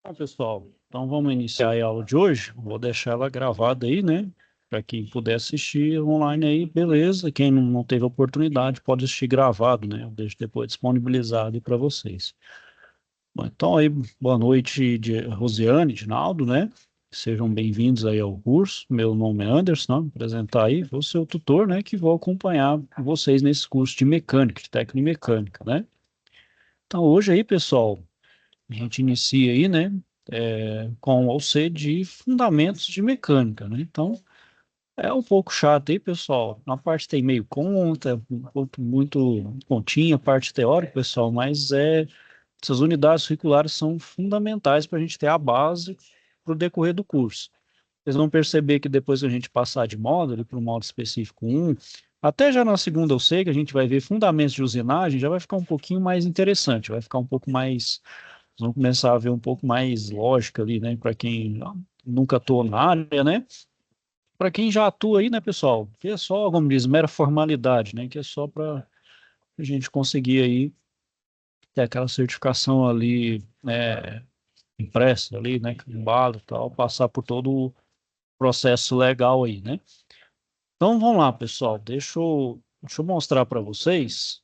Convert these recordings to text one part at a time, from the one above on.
Bom, pessoal, então vamos iniciar a aula de hoje. Vou deixar ela gravada aí, né? Para quem puder assistir online aí, beleza. Quem não teve oportunidade pode assistir gravado, né? Eu deixo depois disponibilizado aí para vocês. Bom, então aí, boa noite, Rosiane, Dinaldo, né? Sejam bem-vindos aí ao curso. Meu nome é Anderson, vou me apresentar aí, vou ser o tutor, né? Que vou acompanhar vocês nesse curso de mecânica, de técnica em mecânica, né? Então hoje aí, pessoal. A gente inicia aí, né, com o C de fundamentos de mecânica, né? Então, é um pouco chato aí, pessoal. Na parte tem meio conta, um pouco muito continha, parte teórica, pessoal, mas essas unidades curriculares são fundamentais para a gente ter a base para o decorrer do curso. Vocês vão perceber que depois que a gente passar de módulo para o módulo específico um, até já na segunda eu sei que a gente vai ver fundamentos de usinagem, já vai ficar um pouquinho mais interessante, vai ficar um pouco mais. Vamos começar a ver um pouco mais lógica ali, né? Para quem nunca atuou na área, né? Para quem já atua aí, né, pessoal? Que é só, como diz, mera formalidade, né? Que é só para a gente conseguir aí ter aquela certificação ali, né? Impressa ali, né? Carimbado e tal, passar por todo o processo legal aí, né? Então vamos lá, pessoal. Deixa eu mostrar para vocês.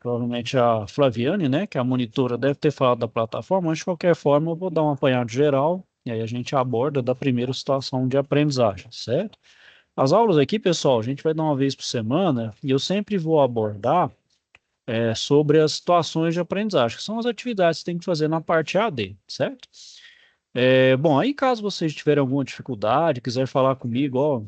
Provavelmente a Flaviane, né, que é a monitora, deve ter falado da plataforma, mas de qualquer forma eu vou dar um apanhado geral e aí a gente aborda da primeira situação de aprendizagem, certo? As aulas aqui, pessoal, a gente vai dar uma vez por semana e eu sempre vou abordar sobre as situações de aprendizagem, que são as atividades que tem que fazer na parte AD, certo? Bom, aí caso vocês tiverem alguma dificuldade, quiser falar comigo, ó,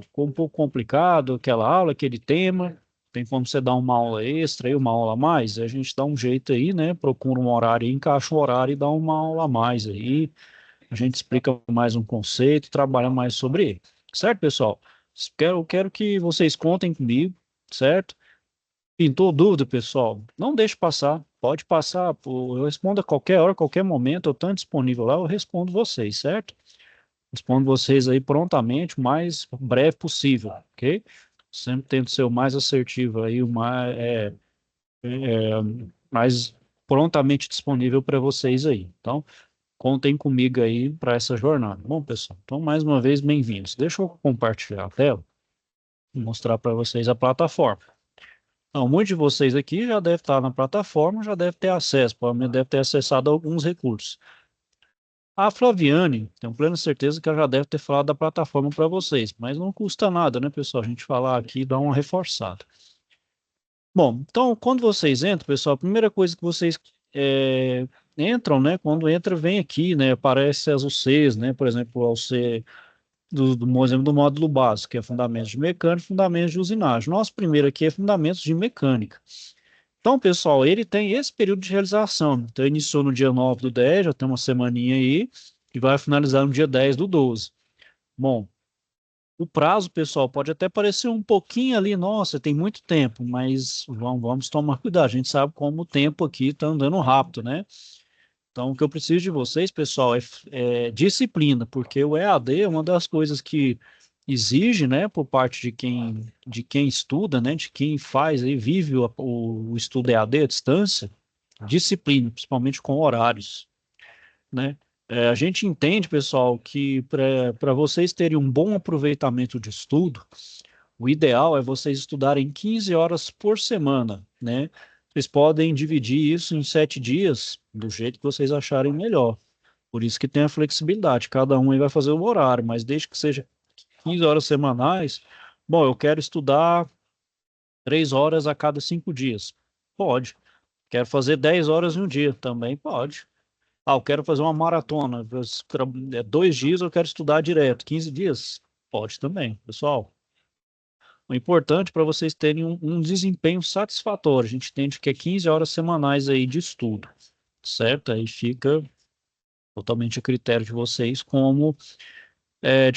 ficou um pouco complicado aquela aula, aquele tema, tem como você dar uma aula extra e uma aula a mais, a gente dá um jeito aí, né? Procura um horário, encaixa um horário e dá uma aula a mais aí, a gente explica mais um conceito, trabalha mais sobre ele, certo, pessoal? Eu quero que vocês contem comigo, certo? Pintou dúvida, pessoal? Não deixe passar. Pode passar. Pô, eu respondo a qualquer hora, qualquer momento. Eu estou disponível lá, eu respondo vocês, certo? Respondo vocês aí prontamente, o mais breve possível, ok? Sempre tento ser o mais assertivo aí, é, mais prontamente disponível para vocês aí. Então, contem comigo aí para essa jornada. Bom, pessoal, então mais uma vez, bem-vindos. Deixa eu compartilhar a tela e mostrar para vocês a plataforma. Não, muitos de vocês aqui já devem estar na plataforma, já devem ter acesso, provavelmente deve ter acessado alguns recursos. A Flaviane, tenho plena certeza que ela já deve ter falado da plataforma para vocês, mas não custa nada, né, pessoal? A gente falar aqui e dar uma reforçada. Bom, então, quando vocês entram, pessoal, a primeira coisa que vocês entram, né, quando entra, vem aqui, né, aparece as UCs, né, por exemplo, a UC por exemplo, do módulo básico, que é Fundamentos de Mecânica e Fundamentos de Usinagem. Nosso primeiro aqui é Fundamentos de Mecânica. Então, pessoal, ele tem esse período de realização. Então, iniciou no dia 9 do 10, já tem uma semaninha aí, e vai finalizar no dia 10 do 12. Bom, o prazo, pessoal, pode até parecer um pouquinho ali, nossa, tem muito tempo, mas vamos tomar cuidado. A gente sabe como o tempo aqui está andando rápido, né? Então, o que eu preciso de vocês, pessoal, é disciplina, porque o EAD é uma das coisas que exige, né, por parte de quem estuda, né, de quem faz e vive o estudo EAD à distância, disciplina, principalmente com horários, né? A gente entende, pessoal, que para vocês terem um bom aproveitamento de estudo, o ideal é vocês estudarem 15 horas por semana, né? Vocês podem dividir isso em 7 dias, do jeito que vocês acharem melhor. Por isso que tem a flexibilidade. Cada um aí vai fazer o horário, mas desde que seja 15 horas semanais. Bom, eu quero estudar 3 horas a cada 5 dias. Pode. Quero fazer 10 horas em um dia. Também pode. Ah, eu quero fazer uma maratona. 2 dias eu quero estudar direto. 15 dias? Pode também, pessoal. O importante para vocês terem um desempenho satisfatório. A gente entende que é 15 horas semanais aí de estudo, certo? Aí fica totalmente a critério de vocês de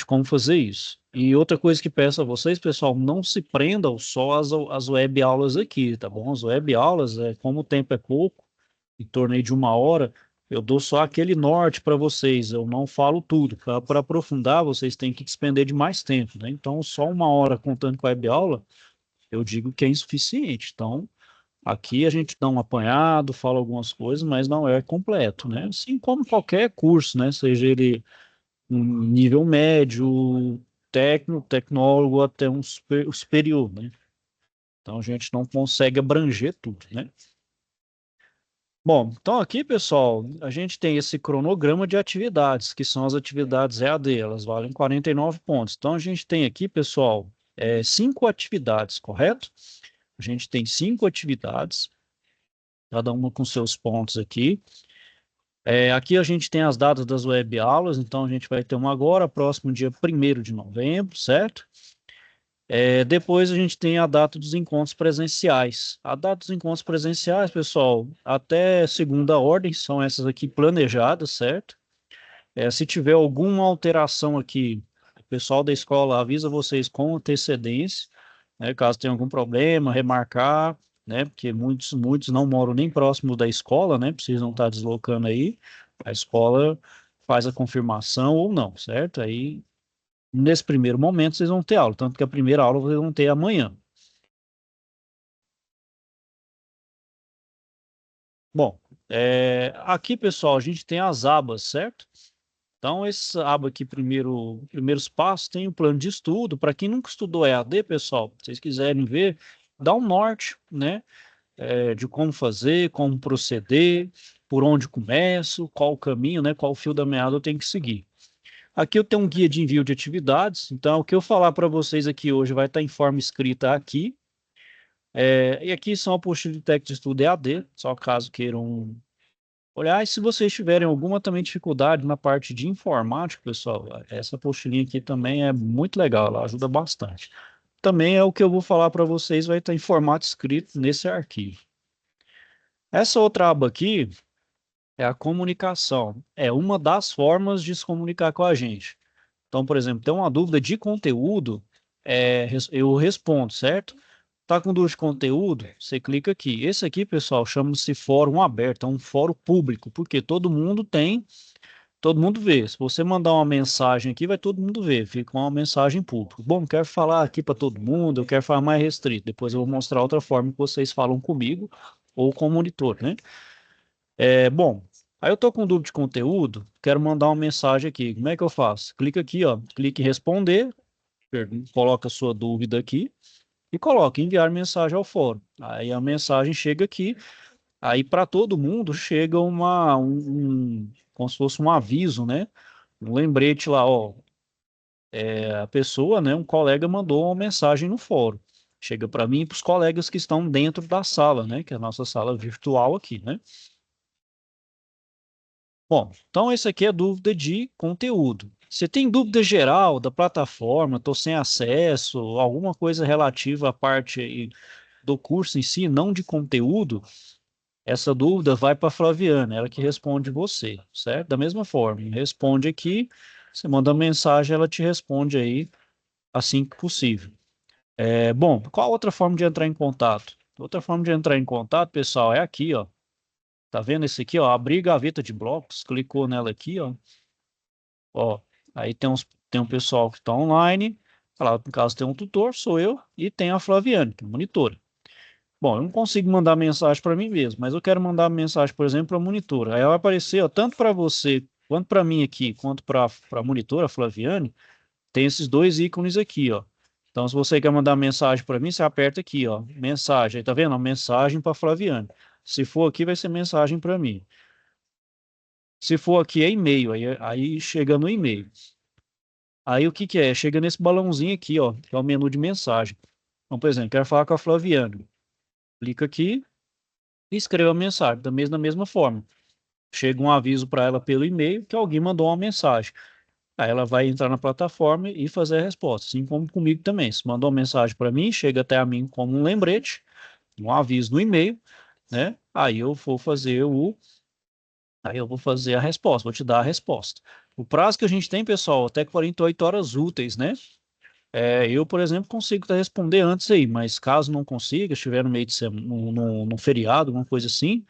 como fazer isso. E outra coisa que peço a vocês, pessoal, não se prendam só às web aulas aqui, tá bom? As web aulas, como o tempo é pouco, em torno aí de 1 hora, eu dou só aquele norte para vocês, eu não falo tudo. Para aprofundar, vocês têm que despender de mais tempo, né? Então, só 1 hora contando com a web aula, eu digo que é insuficiente. Então, Aqui a gente dá um apanhado, fala algumas coisas, mas não é completo, né? Assim como qualquer curso, né? Seja ele um nível médio, tecnólogo até um superior, né? Então a gente não consegue abranger tudo, né? Bom, então aqui, pessoal, a gente tem esse cronograma de atividades, que são as atividades EAD, elas valem 49 pontos. Então a gente tem aqui, pessoal, cinco atividades, correto? A gente tem cinco atividades, cada uma com seus pontos aqui. Aqui a gente tem as datas das web aulas, então a gente vai ter uma agora, próximo dia 1º de novembro, certo? Depois a gente tem a data dos encontros presenciais. A data dos encontros presenciais, pessoal, até segunda ordem, são essas aqui planejadas, certo? Se tiver alguma alteração aqui, o pessoal da escola avisa vocês com antecedência, né? Caso tenha algum problema, remarcar, né? Porque muitos não moram nem próximo da escola, né? Precisam estar deslocando aí. A escola faz a confirmação ou não, certo? Aí nesse primeiro momento vocês vão ter aula, tanto que a primeira aula vocês vão ter amanhã. Bom, aqui, pessoal, a gente tem as abas, certo? Então, essa aba aqui, primeiros passos, tem o plano de estudo. Para quem nunca estudou EAD, pessoal, se vocês quiserem ver, dá um norte, né? De como fazer, como proceder, por onde começo, qual o caminho, né? Qual o fio da meada eu tenho que seguir. Aqui eu tenho um guia de envio de atividades, então o que eu falar para vocês aqui hoje vai estar em forma escrita aqui. E aqui são a apostila de técnico de estudo EAD, só caso queiram olhar. E se vocês tiverem alguma também dificuldade na parte de informática, pessoal, essa apostilinha aqui também é muito legal, ela ajuda bastante. Também é o que eu vou falar para vocês, vai estar em formato escrito nesse arquivo. Essa outra aba aqui é a comunicação, é uma das formas de se comunicar com a gente. Então, por exemplo, tem uma dúvida de conteúdo, eu respondo, certo? Tá com dúvida de conteúdo? Você clica aqui. Esse aqui, pessoal, chama-se fórum aberto, é um fórum público, porque todo mundo vê. Se você mandar uma mensagem aqui, vai todo mundo ver, fica uma mensagem pública. Bom, quero falar aqui para todo mundo, eu quero falar mais restrito. Depois eu vou mostrar outra forma que vocês falam comigo ou com o monitor, né? Bom, aí eu tô com dúvida de conteúdo, quero mandar uma mensagem aqui. Como é que eu faço? Clica aqui, ó, clique em responder, coloca a sua dúvida aqui e coloca enviar mensagem ao fórum. Aí a mensagem chega aqui, aí para todo mundo chega como se fosse um aviso, né? Um lembrete lá, ó, a pessoa, né, um colega mandou uma mensagem no fórum. Chega para mim e para os colegas que estão dentro da sala, né, que é a nossa sala virtual aqui, né? Bom, então esse aqui é dúvida de conteúdo. Você tem dúvida geral da plataforma, estou sem acesso, alguma coisa relativa à parte aí do curso em si, não de conteúdo, essa dúvida vai para a Flaviana, ela que responde você, certo? Da mesma forma, responde aqui, você manda uma mensagem, ela te responde aí assim que possível. Bom, qual a outra forma de entrar em contato? Outra forma de entrar em contato, pessoal, é aqui, ó. Tá vendo esse aqui, ó? Abrir gaveta de blocos, clicou nela aqui, ó. Ó, aí tem um pessoal que está online, lá no caso tem um tutor, sou eu, e tem a Flaviane, que é monitora. Bom, eu não consigo mandar mensagem para mim mesmo, mas eu quero mandar mensagem, por exemplo, para a monitora. Aí ela vai aparecer, ó, tanto para você, quanto para mim aqui, quanto para a monitora, a Flaviane, tem esses dois ícones aqui, ó. Então, se você quer mandar mensagem para mim, você aperta aqui, ó, mensagem. Aí tá vendo? Ó, mensagem para a Flaviane. Se for aqui, vai ser mensagem para mim. Se for aqui, é e-mail. Aí chega no e-mail. Aí o que que é? Chega nesse balãozinho aqui, ó, que é o menu de mensagem. Então, por exemplo, quero falar com a Flaviane. Clica aqui e escreva a mensagem, da mesma forma. Chega um aviso para ela pelo e-mail que alguém mandou uma mensagem. Aí ela vai entrar na plataforma e fazer a resposta, assim como comigo também. Se mandou uma mensagem para mim, chega até a mim como um lembrete, um aviso no e-mail, né? Aí eu vou fazer a resposta, vou te dar a resposta. O prazo que a gente tem, pessoal, até 48 horas úteis, né? Eu, por exemplo, consigo responder antes aí, mas caso não consiga, estiver no meio de semana, no feriado, alguma coisa assim,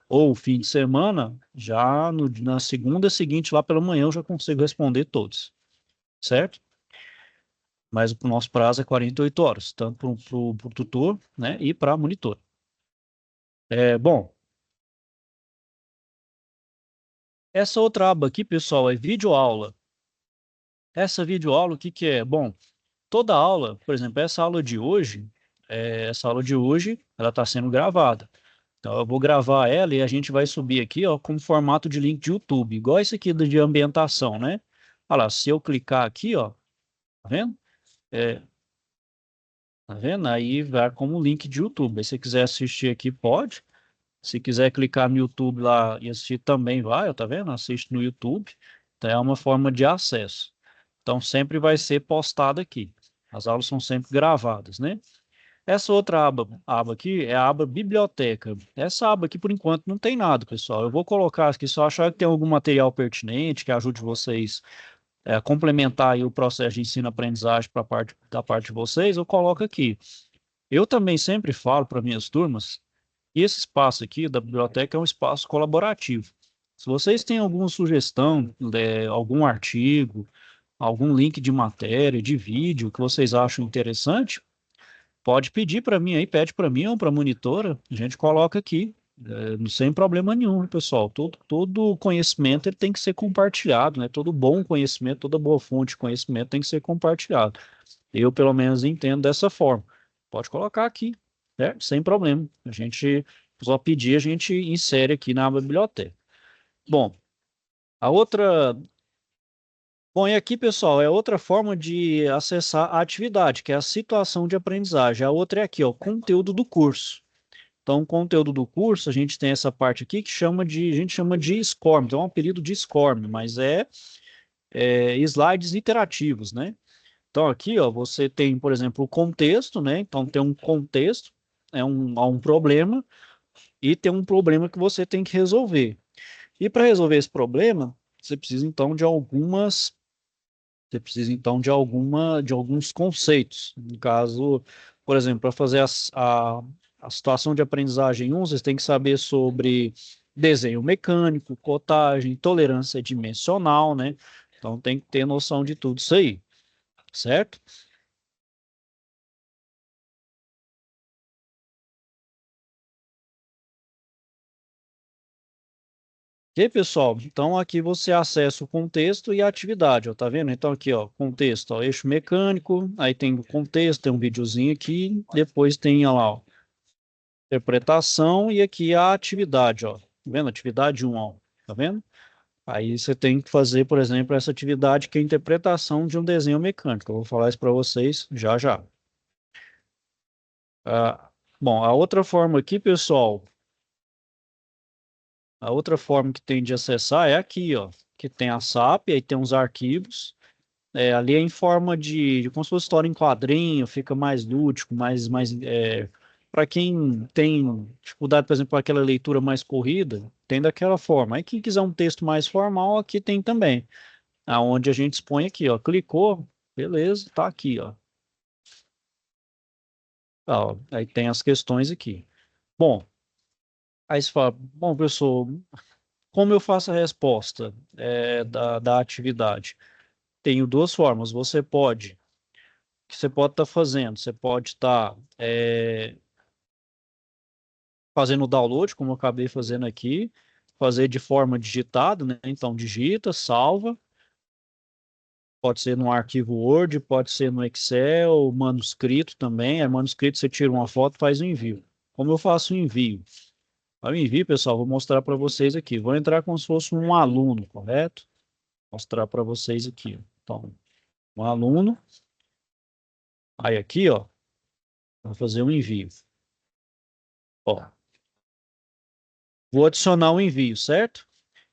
ou fim de semana, já na segunda seguinte, lá pela manhã, eu já consigo responder todos, certo? Mas o nosso prazo é 48 horas, tanto para o tutor, né, e para a monitor. Bom, essa outra aba aqui, pessoal, é videoaula. Essa videoaula, o que que é? Bom, toda aula, por exemplo, essa aula de hoje, ela está sendo gravada. Então, eu vou gravar ela e a gente vai subir aqui, ó, com formato de link de YouTube, igual esse aqui de ambientação, né? Olha lá, se eu clicar aqui, ó, tá vendo? É, tá vendo? Aí vai como link de YouTube. Aí, se você quiser assistir aqui, pode. Se quiser clicar no YouTube lá e assistir também vai, ó, tá vendo? Assiste no YouTube. Então, é uma forma de acesso. Então, sempre vai ser postado aqui. As aulas são sempre gravadas, né? Essa outra aba aqui é a aba biblioteca. Essa aba aqui, por enquanto, não tem nada, pessoal. Eu vou colocar aqui só achar que tem algum material pertinente que ajude vocês a complementar aí o processo de ensino-aprendizagem para da parte de vocês, eu coloco aqui. Eu também sempre falo para minhas turmas que esse espaço aqui da biblioteca é um espaço colaborativo. Se vocês têm alguma sugestão, algum artigo, algum link de matéria, de vídeo que vocês acham interessante, pode pedir para mim aí, pede para mim ou para a monitora, a gente coloca aqui, sem problema nenhum, pessoal. Todo conhecimento ele tem que ser compartilhado, né? Todo bom conhecimento, toda boa fonte de conhecimento tem que ser compartilhado. Eu, pelo menos, entendo dessa forma. Pode colocar aqui, certo? Sem problema. A gente só pedir, a gente insere aqui na biblioteca. Bom, a outra. Bom, e aqui, pessoal, é outra forma de acessar a atividade, que é a situação de aprendizagem. A outra é aqui, ó, conteúdo do curso. Então, o conteúdo do curso, a gente tem essa parte aqui que a gente chama de SCORM, então é um apelido de SCORM, mas slides interativos, né? Então, aqui, ó, você tem, por exemplo, o contexto, né? Então, tem um contexto, há um problema, e tem um problema que você tem que resolver. E para resolver esse problema, você precisa, então, de alguns conceitos. No caso, por exemplo, para fazer a situação de aprendizagem 1, vocês têm que saber sobre desenho mecânico, cotagem, tolerância dimensional, né? Então tem que ter noção de tudo isso aí, certo? E pessoal, então aqui você acessa o contexto e a atividade, ó, tá vendo? Então aqui, ó, contexto, ó, eixo mecânico, aí tem o contexto, tem um videozinho aqui, depois tem, ó lá, ó, interpretação e aqui a atividade, ó. Tá vendo? Atividade um, ó. Tá vendo? Aí você tem que fazer, por exemplo, essa atividade que é a interpretação de um desenho mecânico. Eu vou falar isso para vocês já já. Bom, a outra forma aqui, pessoal, a outra forma que tem de acessar é aqui, ó, que tem a SAP, aí tem uns arquivos. Ali é em forma de como se fosse história em quadrinho, fica mais lúdico, para quem tem dificuldade, por exemplo, com aquela leitura mais corrida, tem daquela forma. Aí quem quiser um texto mais formal, aqui tem também, aonde a gente expõe aqui, ó, clicou, beleza, tá aqui, ó. Ó, aí tem as questões aqui. Bom, aí você fala, bom, professor, como eu faço a resposta da atividade? Tenho duas formas. Que você pode estar fazendo. Você pode estar fazendo o download, como eu acabei fazendo aqui, fazer de forma digitada, né? Então, digita, salva, pode ser no arquivo Word, pode ser no Excel, manuscrito também. É manuscrito, você tira uma foto, faz o envio. Como eu faço o envio? Para o envio, pessoal, vou mostrar para vocês aqui. Vou entrar como se fosse um aluno, correto? Mostrar para vocês aqui. Então, um aluno, aí aqui, ó, vou fazer um envio. Ó, vou adicionar o envio, certo?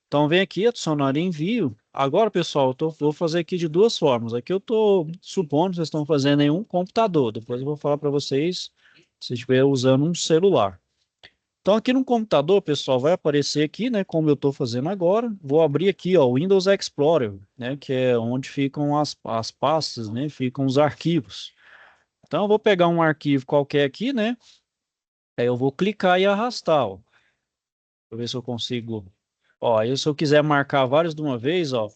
Então vem aqui, adicionar envio. Agora, pessoal, vou fazer aqui de duas formas. Aqui eu estou supondo que vocês estão fazendo em um computador. Depois eu vou falar para vocês se estiver usando um celular. Então aqui no computador, pessoal, vai aparecer aqui, né, como eu estou fazendo agora. Vou abrir aqui, ó, o Windows Explorer, né, que é onde ficam as pastas, né, ficam os arquivos. Então eu vou pegar um arquivo qualquer aqui, né, aí eu vou clicar e arrastar, ó. Deixa eu ver se eu consigo. Ó, aí se eu quiser marcar vários de uma vez, ó,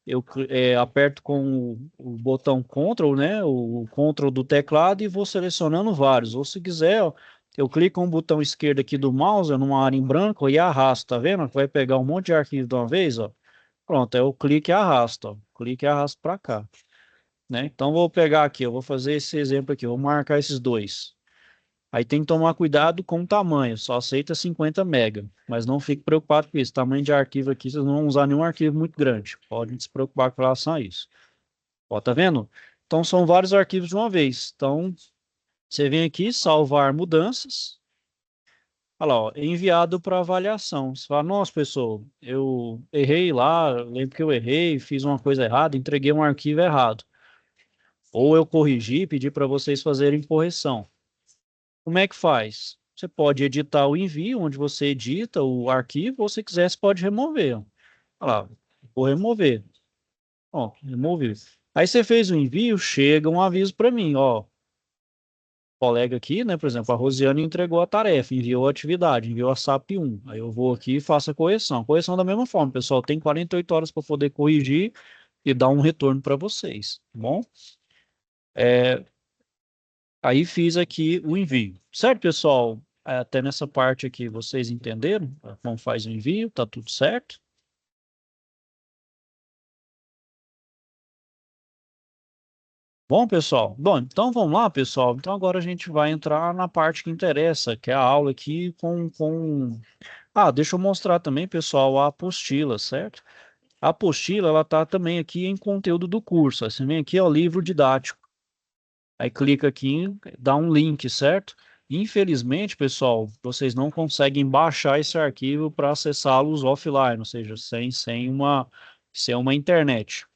eu aperto com o botão Ctrl, né? O Ctrl do teclado e vou selecionando vários. Ou se quiser, ó, Eu clico com o botão esquerdo aqui do mouse, numa área em branco, e arrasto, tá vendo? Vai pegar um monte de arquivo de uma vez, ó. Pronto, aí eu clico e arrasto, ó. Clique e arrasto para cá, né? Então, vou pegar aqui, eu vou fazer esse exemplo aqui, eu vou marcar esses dois. Aí tem que tomar cuidado com o tamanho, só aceita 50 MB, mas não fique preocupado com isso. Tamanho de arquivo aqui, vocês não vão usar nenhum arquivo muito grande. Pode se preocupar com relação a isso. Ó, tá vendo? Então são vários arquivos de uma vez. Então você vem aqui, salvar mudanças. Olha lá, ó, enviado para avaliação. Você fala, nossa, pessoal, eu errei lá, lembro que eu errei, fiz uma coisa errada, entreguei um arquivo errado. Ou eu corrigi, pedi para vocês fazerem correção. Como é que faz? Você pode editar o envio, onde você edita o arquivo, ou se quiser, você pode remover. Olha lá, vou remover. Ó, removi. Aí você fez o envio, chega um aviso para mim, ó. Colega aqui, né? Por exemplo, a Rosiane entregou a tarefa, enviou a atividade, enviou a SAP 1. Aí eu vou aqui e faço a correção. Correção da mesma forma, pessoal. Tem 48 horas para poder corrigir e dar um retorno para vocês, tá bom? Aí fiz aqui o envio. Certo, pessoal? Até nessa parte aqui, vocês entenderam como faz o envio? Tá tudo certo? Bom, pessoal. Bom, então vamos lá, pessoal. Então agora a gente vai entrar na parte que interessa, que é a aula aqui com... Ah, deixa eu mostrar também, pessoal, a apostila, certo? A apostila, ela tá também aqui em conteúdo do curso. Aí você vem aqui, ó, livro didático. Aí clica aqui, dá um link, certo? Infelizmente, pessoal, vocês não conseguem baixar esse arquivo para acessá-los offline, ou seja, sem uma internet.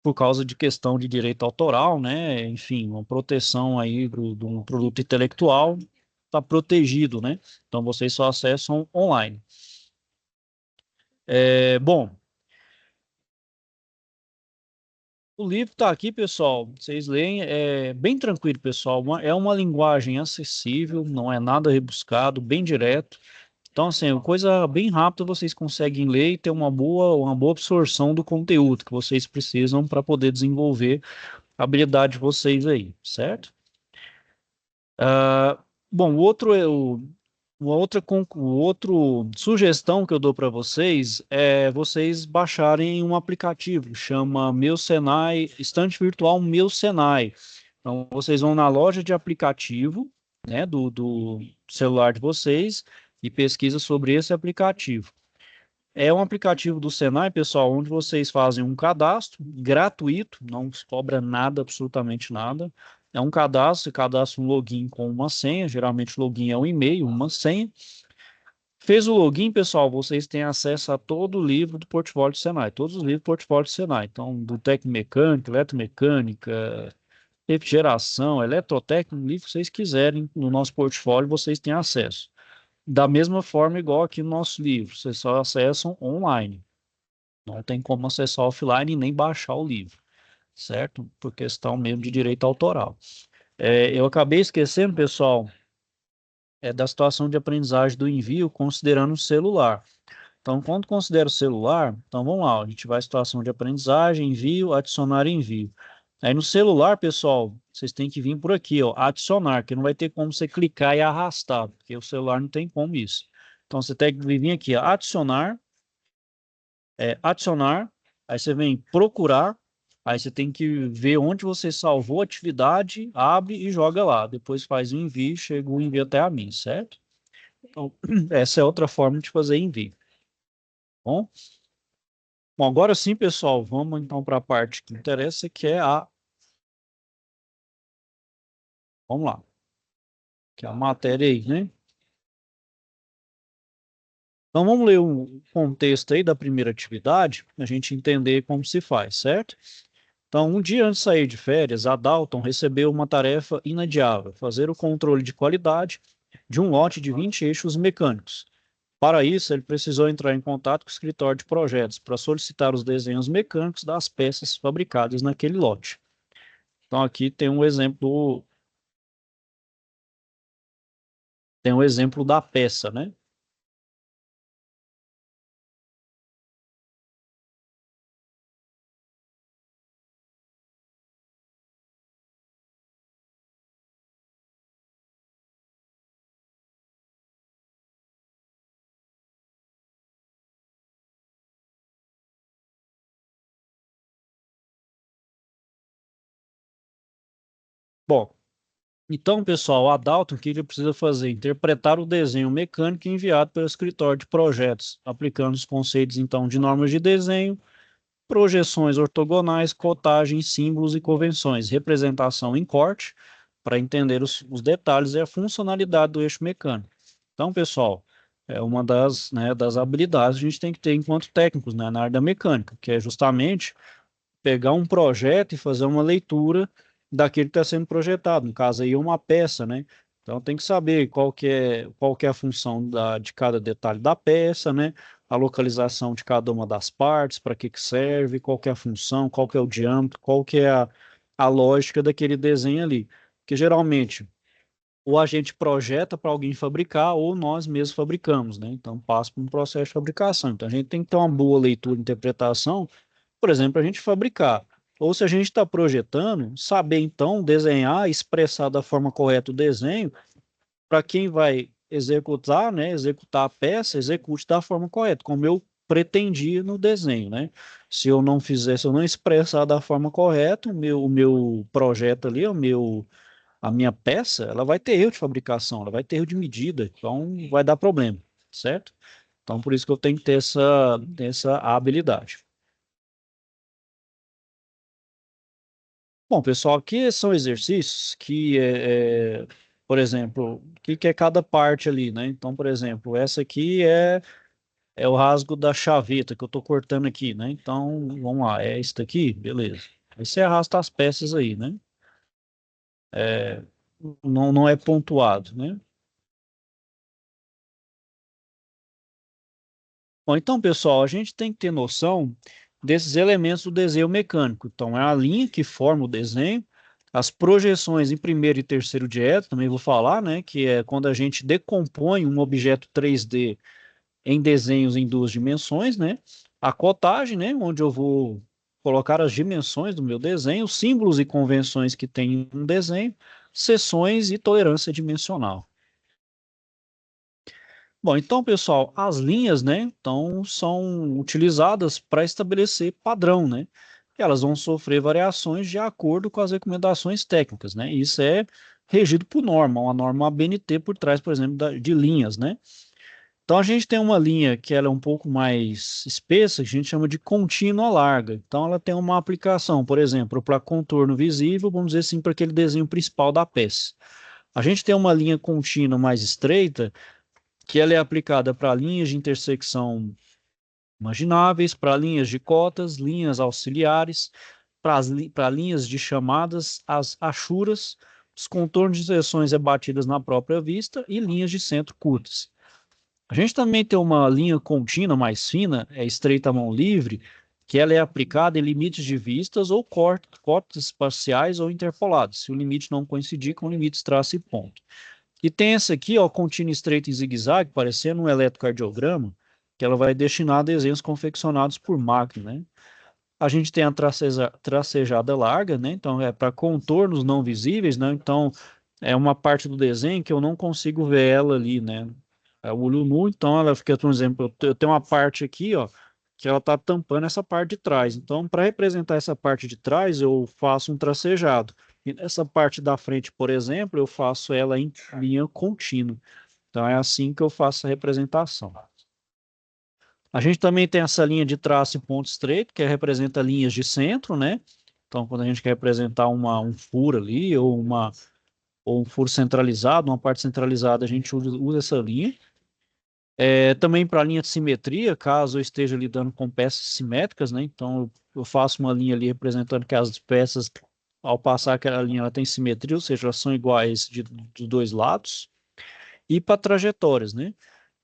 Por causa de questão de direito autoral, né? Enfim, uma proteção aí de um produto intelectual está protegido, né? Então vocês só acessam online. Bom, o livro está aqui, pessoal. Vocês leem, é bem tranquilo, pessoal. É uma linguagem acessível, não é nada rebuscado, bem direto. Então, assim, coisa bem rápida vocês conseguem ler e ter uma boa absorção do conteúdo que vocês precisam para poder desenvolver a habilidade de vocês aí, certo? Bom, o outro sugestão que eu dou para vocês é vocês baixarem um aplicativo, chama Meu Senai, Estante Virtual Meu Senai. Então, vocês vão na loja de aplicativo, né, do celular de vocês e pesquisa sobre esse aplicativo. É um aplicativo do Senai, pessoal, onde vocês fazem um cadastro gratuito, não se cobra nada, absolutamente nada. É um cadastro, você cadastra um login com uma senha, geralmente o login é um e-mail, uma senha. Fez o login, pessoal, vocês têm acesso a todo o livro do portfólio do Senai, todos os livros do portfólio do Senai. Então, do Tecmecânica, Eletromecânica, refrigeração, eletrotécnica, o livro que vocês quiserem no nosso portfólio, vocês têm acesso. Da mesma forma, igual aqui no nosso livro, vocês só acessam online. Não tem como acessar offline nem baixar o livro, certo? Por questão mesmo de direito autoral. Eu acabei esquecendo, pessoal, da situação de aprendizagem do envio, considerando o celular. Então, quando considera o celular, então vamos lá, a gente vai à situação de aprendizagem, envio, adicionar envio. Aí no celular, pessoal, vocês têm que vir por aqui, ó, adicionar, que não vai ter como você clicar e arrastar, porque o celular não tem como isso. Então, você tem que vir aqui, ó, adicionar, aí você vem procurar, aí você tem que ver onde você salvou a atividade, abre e joga lá. Depois faz o envio, chega o envio até a mim, certo? Então, essa é outra forma de fazer envio. Bom, bom, agora sim, pessoal, vamos então para a parte que interessa, que é vamos lá, que é a matéria aí, né? Então vamos ler o contexto aí da primeira atividade, para a gente entender como se faz, certo? Então, um dia antes de sair de férias, a Dalton recebeu uma tarefa inadiável: fazer o controle de qualidade de um lote de 20 eixos mecânicos. Para isso, ele precisou entrar em contato com o escritório de projetos para solicitar os desenhos mecânicos das peças fabricadas naquele lote. Então, aqui tem um exemplo da peça, né? Bom, então, pessoal, a Dalton, o que ele precisa fazer? Interpretar o desenho mecânico enviado pelo escritório de projetos, aplicando os conceitos, então, de normas de desenho, projeções ortogonais, cotagem, símbolos e convenções, representação em corte, para entender os detalhes e a funcionalidade do eixo mecânico. Então, pessoal, é uma das, né, das habilidades que a gente tem que ter enquanto técnicos, né, na área da mecânica, que é justamente pegar um projeto e fazer uma leitura daquilo que está sendo projetado, no caso aí uma peça, né? Então tem que saber qual que é a função de cada detalhe da peça, né? A localização de cada uma das partes, para que serve, qual que é a função, qual que é o diâmetro, qual que é a lógica daquele desenho ali. Que geralmente ou a gente projeta para alguém fabricar ou nós mesmos fabricamos, né? Então passa por um processo de fabricação. Então a gente tem que ter uma boa leitura e interpretação, por exemplo, a gente fabricar. Ou se a gente está projetando, saber então desenhar, expressar da forma correta o desenho, para quem vai executar, né, executar a peça, execute da forma correta, como eu pretendia no desenho, né? Se eu não fizer, se eu não expressar da forma correta, o meu projeto ali, a minha peça, ela vai ter erro de fabricação, ela vai ter erro de medida, então vai dar problema, certo? Então, por isso que eu tenho que ter essa habilidade. Bom, pessoal, aqui são exercícios que, por exemplo, o que, que é cada parte ali, né? Então, por exemplo, essa aqui é o rasgo da chaveta que eu estou cortando aqui, né? Então, vamos lá, é isso daqui? Beleza. Aí você arrasta as peças aí, né? Não é pontuado, né? Bom, então, pessoal, a gente tem que ter noção desses elementos do desenho mecânico. Então, é a linha que forma o desenho, as projeções em primeiro e terceiro diético, também vou falar, né, que é quando a gente decompõe um objeto 3D em desenhos em duas dimensões, né, a cotagem, né, onde eu vou colocar as dimensões do meu desenho, símbolos e convenções que tem em um desenho, seções e tolerância dimensional. Bom, então, pessoal, as linhas, né, então, são utilizadas para estabelecer padrão, né? E elas vão sofrer variações de acordo com as recomendações técnicas, né? Isso é regido por norma, uma norma ABNT por trás, por exemplo, de linhas, né? Então, a gente tem uma linha que ela é um pouco mais espessa, que a gente chama de contínua larga. Então, ela tem uma aplicação, por exemplo, para contorno visível, vamos dizer assim, para aquele desenho principal da peça. A gente tem uma linha contínua mais estreita, que ela é aplicada para linhas de intersecção imagináveis, para linhas de cotas, linhas auxiliares, para linhas de chamadas, as achuras, os contornos de seções batidas na própria vista e linhas de centro curtas. A gente também tem uma linha contínua mais fina, é estreita à mão livre, que ela é aplicada em limites de vistas ou cotas espaciais ou interpolados, se o limite não coincidir com limites traço e ponto. E tem essa aqui, ó, contínua estreita em zigue-zague, parecendo um eletrocardiograma, que ela vai destinar a desenhos confeccionados por máquina, né? A gente tem a tracejada larga, né? Então é para contornos não visíveis, né? Então é uma parte do desenho que eu não consigo ver ela ali, né? É o olho nu, então ela fica, por exemplo, eu tenho uma parte aqui, ó, que ela está tampando essa parte de trás. Então, para representar essa parte de trás, eu faço um tracejado. E nessa parte da frente, por exemplo, eu faço ela em linha contínua. Então, é assim que eu faço a representação. A gente também tem essa linha de traço e ponto estreito, que representa linhas de centro, né? Então, quando a gente quer representar um furo ali, ou um furo centralizado, uma parte centralizada, a gente usa essa linha. Também para a linha de simetria, caso eu esteja lidando com peças simétricas, né? Então eu faço uma linha ali representando que as peças, ao passar aquela linha, ela tem simetria, ou seja, elas são iguais dos dois lados. E para trajetórias, né?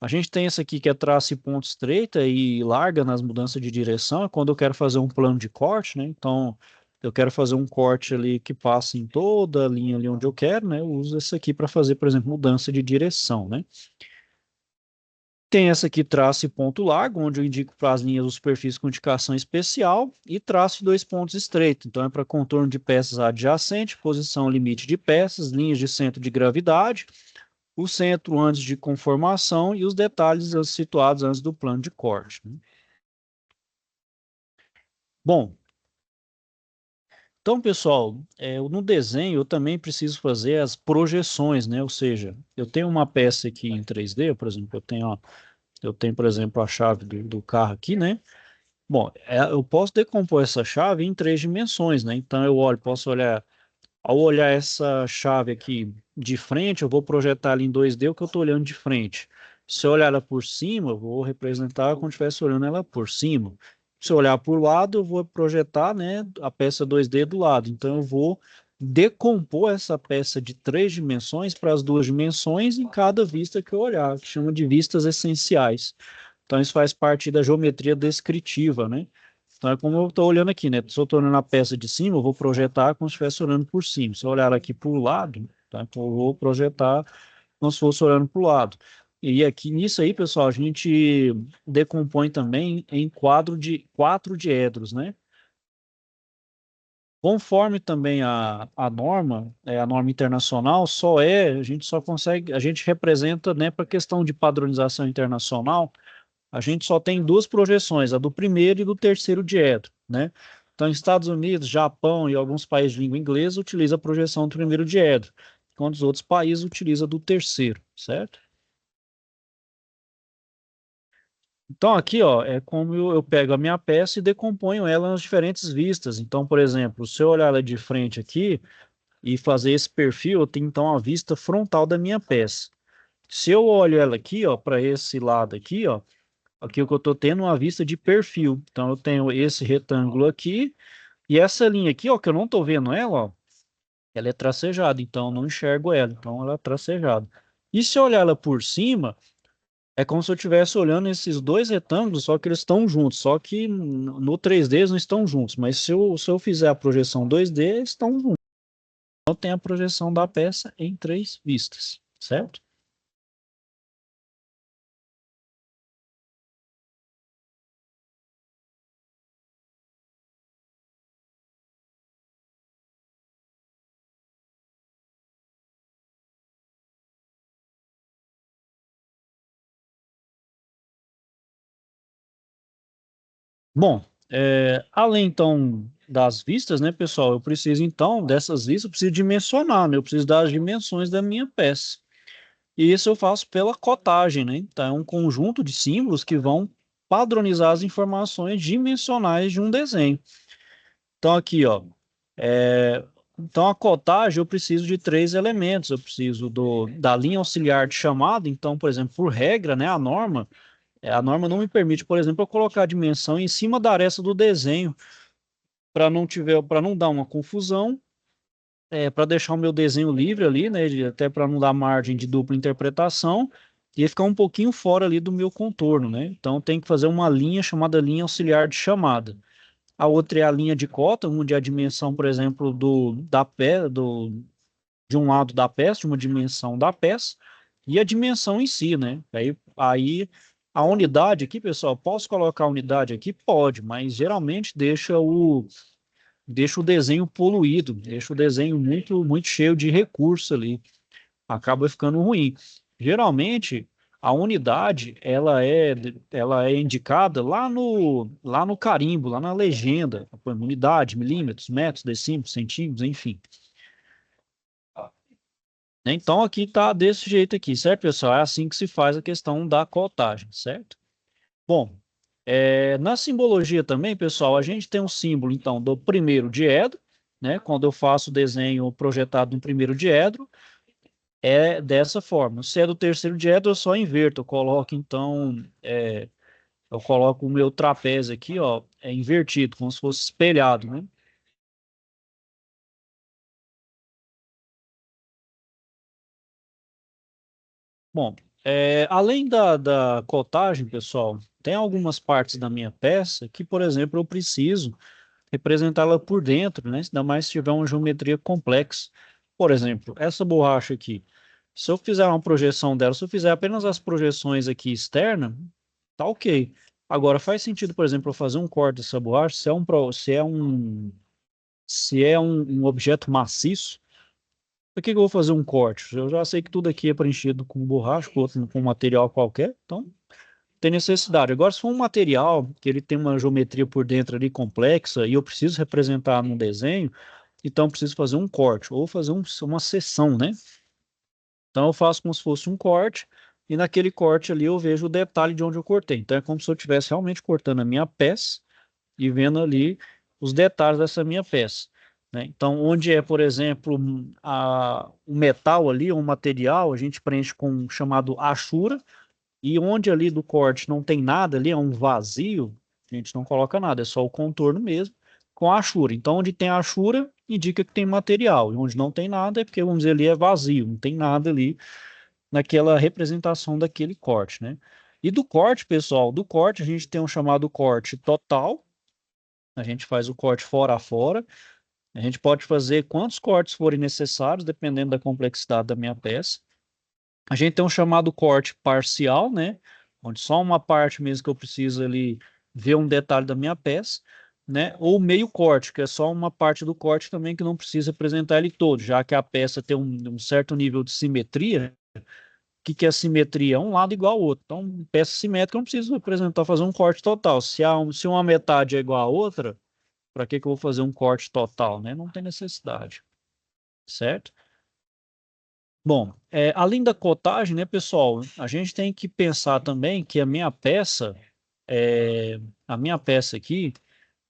A gente tem essa aqui que é traço e ponto estreita e larga nas mudanças de direção, é quando eu quero fazer um plano de corte, né? Então eu quero fazer um corte ali que passe em toda a linha ali onde eu quero, né? Eu uso essa aqui para fazer, por exemplo, mudança de direção, né? Tem essa aqui, traço e ponto largo, onde eu indico para as linhas os perfis com indicação especial, e traço e dois pontos estreitos. Então, é para contorno de peças adjacentes, posição limite de peças, linhas de centro de gravidade, o centro antes de conformação e os detalhes situados antes do plano de corte, né? Bom, Então, pessoal, no desenho eu também preciso fazer as projeções, né? Ou seja, eu tenho uma peça aqui em 3D, por exemplo, eu tenho, por exemplo, a chave do carro aqui, né? Bom, eu posso decompor essa chave em 3 dimensões, né? Então posso olhar, ao olhar essa chave aqui de frente, eu vou projetar ali em 2D o que eu estou olhando de frente. Se eu olhar ela por cima, eu vou representar como se estivesse olhando ela por cima. Se eu olhar por lado, eu vou projetar, né, a peça 2D do lado. Então eu vou decompor essa peça de 3 dimensões para as 2 dimensões em cada vista que eu olhar, que chama de vistas essenciais. Então isso faz parte da geometria descritiva, né? Então é como eu estou olhando aqui, né? Se eu estou olhando a peça de cima, eu vou projetar como se estivesse olhando por cima. Se eu olhar aqui para o lado, tá? Então eu vou projetar como se fosse olhando para o lado. E aqui nisso aí, pessoal, a gente decompõe também em quadro de 4 diedros, né? Conforme também a norma internacional, a gente só consegue, a gente representa, né, para questão de padronização internacional, a gente só tem 2 projeções, a do primeiro e do terceiro diedro, né? Então, Estados Unidos, Japão e alguns países de língua inglesa utilizam a projeção do primeiro diedro, enquanto os outros países utilizam a do terceiro, certo? Então, aqui, ó, é como eu pego a minha peça e decomponho ela nas diferentes vistas. Então, por exemplo, se eu olhar ela de frente aqui e fazer esse perfil, eu tenho então a vista frontal da minha peça. Se eu olho ela aqui, ó, para esse lado aqui, ó, aqui o que eu estou tendo é uma vista de perfil. Então eu tenho esse retângulo aqui e essa linha aqui, ó, que eu não estou vendo ela, ó, ela é tracejada, então eu não enxergo ela, então ela é tracejada. E se eu olhar ela por cima, é como se eu estivesse olhando esses 2 retângulos, só que eles estão juntos, só que no 3D eles não estão juntos, mas se eu fizer a projeção 2D, eles estão juntos. Então tem a projeção da peça em 3 vistas, certo? Bom, além então das vistas, né, pessoal, eu preciso então dessas vistas, eu preciso dimensionar, né, eu preciso das dimensões da minha peça. E isso eu faço pela cotagem, né? Então é um conjunto de símbolos que vão padronizar as informações dimensionais de um desenho. Então aqui, ó, é, então a cotagem eu preciso de 3 elementos. Eu preciso da linha auxiliar de chamada. Então, por exemplo, por regra, né, a norma não me permite, por exemplo, eu colocar a dimensão em cima da aresta do desenho para não dar uma confusão, para deixar o meu desenho livre ali, né, até para não dar margem de dupla interpretação e ficar um pouquinho fora ali do meu contorno, né? Então tem que fazer uma linha chamada linha auxiliar de chamada. A outra é a linha de cota, onde a dimensão, por exemplo, de um lado da peça, de uma dimensão da peça, e a dimensão em si, né? Aí a unidade aqui, pessoal, posso colocar a unidade aqui? Pode, mas geralmente deixa o desenho poluído, deixa o desenho muito, muito cheio de recurso ali, acaba ficando ruim. Geralmente, a unidade, ela é indicada lá no carimbo, lá na legenda, unidade, milímetros, metros, decímetros, centímetros, enfim. Então, aqui está desse jeito aqui, certo, pessoal? É assim que se faz a questão da cotagem, certo? Bom, na simbologia também, pessoal, a gente tem um símbolo, então, do primeiro diedro, né? Quando eu faço o desenho projetado no primeiro diedro, é dessa forma. Se é do terceiro diedro, eu só inverto. Eu coloco o meu trapézio aqui, ó, invertido, como se fosse espelhado, né? Bom, além da cotagem, pessoal, tem algumas partes da minha peça que, por exemplo, eu preciso representá-la por dentro, né? Ainda mais se tiver uma geometria complexa. Por exemplo, essa borracha aqui. Se eu fizer uma projeção dela, se eu fizer apenas as projeções aqui externas, tá ok. Agora, faz sentido, por exemplo, eu fazer um corte dessa borracha se é um objeto maciço. Por que que eu vou fazer um corte? Eu já sei que tudo aqui é preenchido com borracha, com outro com material qualquer, então tem necessidade. Agora, se for um material que ele tem uma geometria por dentro ali complexa e eu preciso representar num desenho, então eu preciso fazer um corte, ou fazer uma seção, né? Então eu faço como se fosse um corte, e naquele corte ali eu vejo o detalhe de onde eu cortei. Então é como se eu estivesse realmente cortando a minha peça e vendo ali os detalhes dessa minha peça, né? Então, onde é, por exemplo, o metal ali, um material, a gente preenche com um chamado achura, e onde ali do corte não tem nada ali, é um vazio, a gente não coloca nada, é só o contorno mesmo, com a achura. Então, onde tem a achura, indica que tem material, e onde não tem nada é porque, vamos dizer, ali é vazio, não tem nada ali naquela representação daquele corte, né? E do corte, pessoal, do corte a gente tem um chamado corte total, a gente faz o corte fora a fora, a gente pode fazer quantos cortes forem necessários, dependendo da complexidade da minha peça. A gente tem um chamado corte parcial, né? Onde só uma parte mesmo que eu preciso ali ver um detalhe da minha peça, né? Ou meio corte, que é só uma parte do corte também que não precisa apresentar ele todo, já que a peça tem um certo nível de simetria. O que é simetria? É um lado igual ao outro. Então, peça simétrica eu não preciso apresentar, fazer um corte total. Se uma metade é igual à outra, para que eu vou fazer um corte total, né? Não tem necessidade, certo? Bom, além da cotagem, né, pessoal, a gente tem que pensar também que é, a minha peça aqui,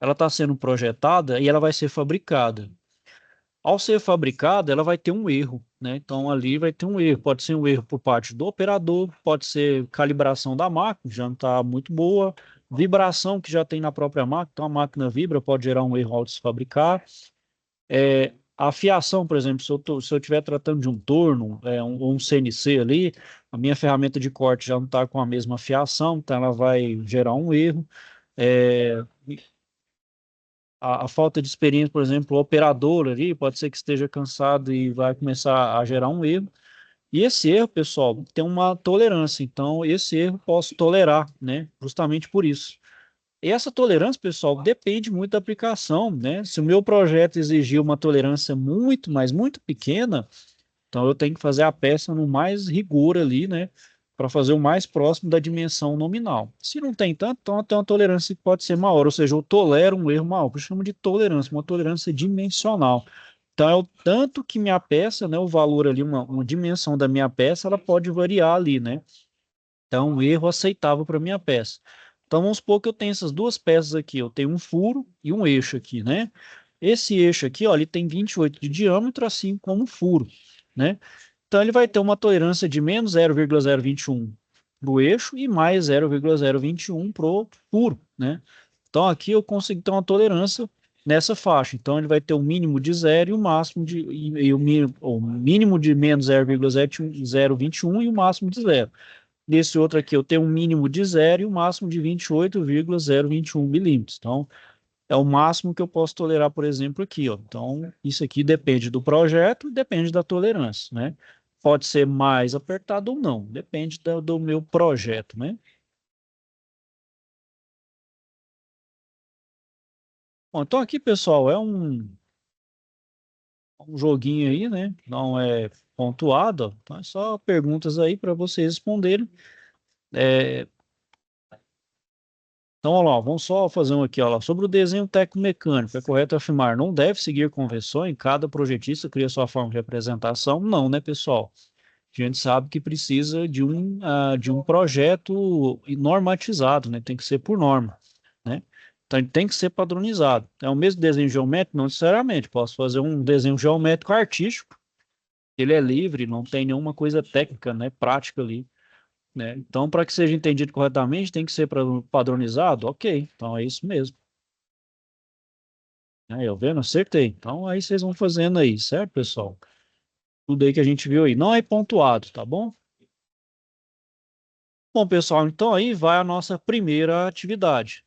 ela está sendo projetada e ela vai ser fabricada. Ao ser fabricada, ela vai ter um erro, né? Então ali vai ter um erro. Pode ser um erro por parte do operador, pode ser calibração da máquina, já não está muito boa, vibração que já tem na própria máquina, então a máquina vibra, pode gerar um erro ao se fabricar. A fiação, por exemplo, se eu estiver tratando de um torno, ou um CNC ali, a minha ferramenta de corte já não está com a mesma fiação, então ela vai gerar um erro. É, a falta de experiência, por exemplo, o operador ali, pode ser que esteja cansado e vai começar a gerar um erro. E esse erro, pessoal, tem uma tolerância, então esse erro posso tolerar, né? Justamente por isso. E essa tolerância, pessoal, depende muito da aplicação, né? Se o meu projeto exigir uma tolerância muito, mas muito pequena, então eu tenho que fazer a peça no mais rigor ali, né? Para fazer o mais próximo da dimensão nominal. Se não tem tanto, então tem uma tolerância que pode ser maior, ou seja, eu tolero um erro maior, que eu chamo de tolerância, uma tolerância dimensional. Então é o tanto que minha peça, né? O valor ali, uma dimensão da minha peça, ela pode variar ali, né? Então, um erro aceitável para minha peça. Então, vamos supor que eu tenho essas duas peças aqui. Eu tenho um furo e um eixo aqui, né? Esse eixo aqui, ó, ele tem 28 de diâmetro, assim como o furo, né? Então, ele vai ter uma tolerância de menos 0,021 para o eixo e mais 0,021 para o furo, né? Então, aqui eu consigo ter uma tolerância nessa faixa. Então, ele vai ter o mínimo de zero e o máximo o mínimo de menos 0,021 e o máximo de zero. Nesse outro aqui eu tenho um mínimo de zero e um máximo de 28,021 milímetros. Então, é o máximo que eu posso tolerar, por exemplo, aqui, ó. Então, isso aqui depende do projeto e depende da tolerância, né? Pode ser mais apertado ou não, depende do meu projeto, né? Bom, então aqui, pessoal, é um joguinho aí, né? Não é pontuado, ó. Então é só perguntas aí para vocês responderem. É, Então, olha lá, vamos só fazer um aqui, olha lá. Sobre o desenho técnico-mecânico, é correto afirmar, não deve seguir convenções, cada projetista cria sua forma de apresentação? Não, né, pessoal? A gente sabe que precisa de um projeto normatizado, né? Tem que ser por norma, né? Então, ele tem que ser padronizado. É o mesmo desenho geométrico? Não necessariamente. Posso fazer um desenho geométrico artístico, ele é livre, não tem nenhuma coisa técnica, né, prática ali, né? Então, para que seja entendido corretamente, tem que ser padronizado? Ok, então é isso mesmo. Aí, eu vendo? Acertei. Então, aí vocês vão fazendo aí, certo, pessoal? Tudo aí que a gente viu aí. Não é pontuado, tá bom? Bom, pessoal, então aí vai a nossa primeira atividade.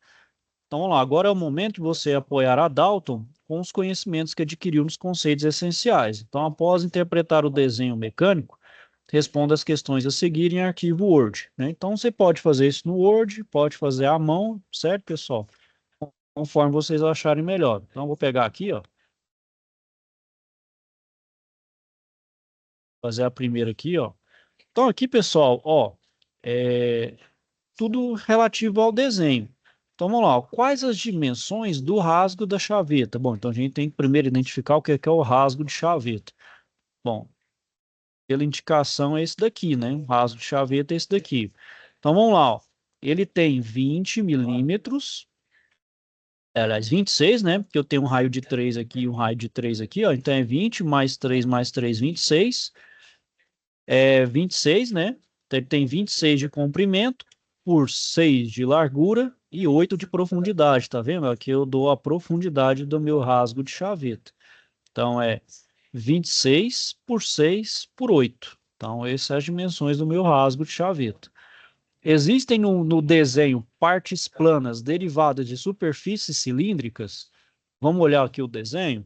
Então, vamos lá. Agora é o momento de você apoiar a Dalton com os conhecimentos que adquiriu nos conceitos essenciais. Então, após interpretar o desenho mecânico, responda as questões a seguir em arquivo Word, né? Então, você pode fazer isso no Word, pode fazer à mão, certo, pessoal? Conforme vocês acharem melhor. Então, eu vou pegar aqui, ó, fazer a primeira aqui, ó. Então, aqui, pessoal, ó, é tudo relativo ao desenho. Então vamos lá, ó. Quais as dimensões do rasgo da chaveta? Bom, então a gente tem que primeiro identificar o que é o rasgo de chaveta. Bom, pela indicação é esse daqui, né? O rasgo de chaveta é esse daqui. Então vamos lá, ó. Ele tem 20 milímetros, aliás, 26, né? Porque eu tenho um raio de 3 aqui e um raio de 3 aqui, ó. Então é 20 mais 3, 26. É 26, né? Então ele tem 26 de comprimento por 6 de largura e 8 de profundidade, tá vendo? Aqui eu dou a profundidade do meu rasgo de chaveta. Então é 26 por 6 por 8. Então essas são as dimensões do meu rasgo de chaveta. Existem no desenho partes planas derivadas de superfícies cilíndricas? Vamos olhar aqui o desenho?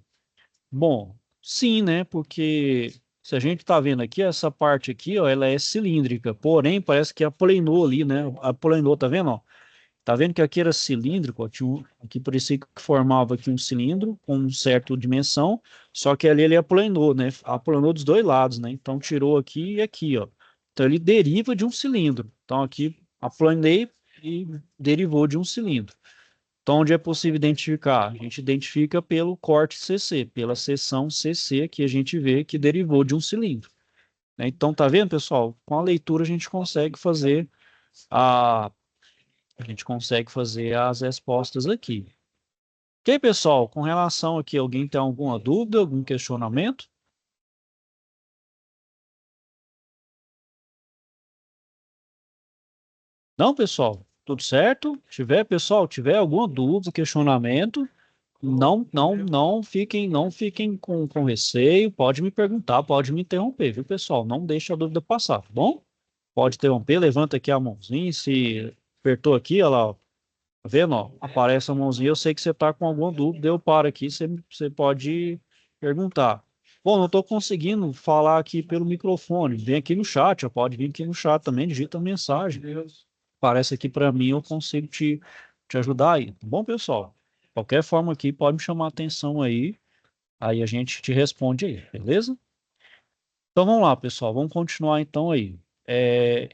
Bom, sim, né? Porque se a gente está vendo aqui, essa parte aqui, ó, ela é cilíndrica, porém parece que aplanou ali, né? Aplanou, tá vendo, ó? Tá vendo que aqui era cilíndrico, ó, aqui parecia que formava aqui um cilindro com uma certa dimensão, só que ali ele aplanou, né? Aplanou dos dois lados, né? Então tirou aqui e aqui, ó. Então ele deriva de um cilindro. Então aqui aplanei e derivou de um cilindro. Então, onde é possível identificar? A gente identifica pelo corte CC, pela seção CC que a gente vê que derivou de um cilindro, né? Então, tá vendo, pessoal? Com a leitura a gente consegue fazer a, a gente consegue fazer as respostas aqui. Ok, pessoal? Com relação aqui, alguém tem alguma dúvida, algum questionamento? Não, pessoal? Tudo certo? Tiver, pessoal, tiver alguma dúvida, questionamento, não fiquem com receio, pode me perguntar, pode me interromper, viu, pessoal? Não deixe a dúvida passar, tá bom? Pode interromper, levanta aqui a mãozinha, se apertou aqui, olha lá, ó, tá vendo, ó? Aparece a mãozinha, eu sei que você tá com alguma dúvida, eu paro aqui, você pode perguntar. Bom, não estou conseguindo falar aqui pelo microfone, vem aqui no chat, ó, pode vir aqui no chat também, digita a mensagem. Aparece aqui para mim, eu consigo te ajudar aí, tá bom, pessoal? Qualquer forma aqui, pode me chamar a atenção aí a gente te responde aí, beleza? Então vamos lá, pessoal, vamos continuar então aí.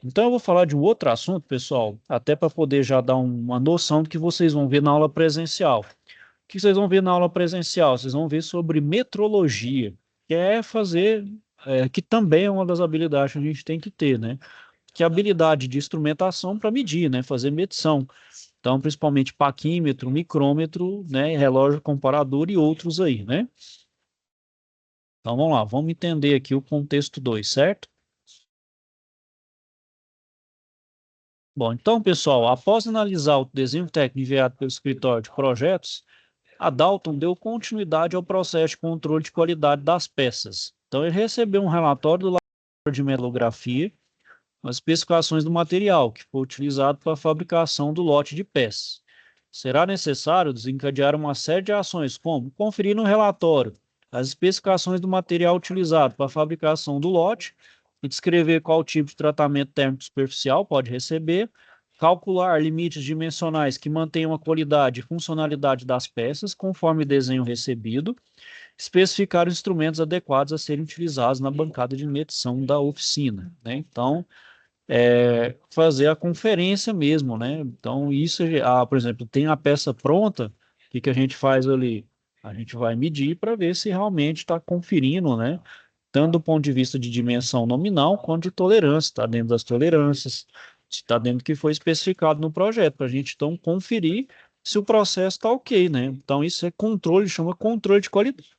Então eu vou falar de um outro assunto, pessoal, até para poder já dar uma noção do que vocês vão ver na aula presencial. O que vocês vão ver na aula presencial? Vocês vão ver sobre metrologia, que é fazer, que também é uma das habilidades que a gente tem que ter, né? Que é a habilidade de instrumentação para medir, né? Fazer medição. Então, principalmente paquímetro, micrômetro, né? Relógio comparador e outros aí, né? Então, vamos lá, vamos entender aqui o contexto 2, certo? Bom, então, pessoal, após analisar o desenho técnico enviado pelo escritório de projetos, a Dalton deu continuidade ao processo de controle de qualidade das peças. Então, ele recebeu um relatório do laboratório de metalografia, as especificações do material que foi utilizado para a fabricação do lote de peças. Será necessário desencadear uma série de ações, como conferir no relatório as especificações do material utilizado para a fabricação do lote e descrever qual tipo de tratamento térmico superficial pode receber, calcular limites dimensionais que mantenham a qualidade e funcionalidade das peças conforme o desenho recebido, especificar os instrumentos adequados a serem utilizados na bancada de medição da oficina, né? Então, fazer a conferência mesmo, né? Então, isso, por exemplo, tem a peça pronta, o que que a gente faz ali? A gente vai medir para ver se realmente está conferindo, né? Tanto do ponto de vista de dimensão nominal, quanto de tolerância, está dentro das tolerâncias, se está dentro do que foi especificado no projeto, para a gente então conferir se o processo está ok, né? Então, isso é controle, chama controle de qualidade.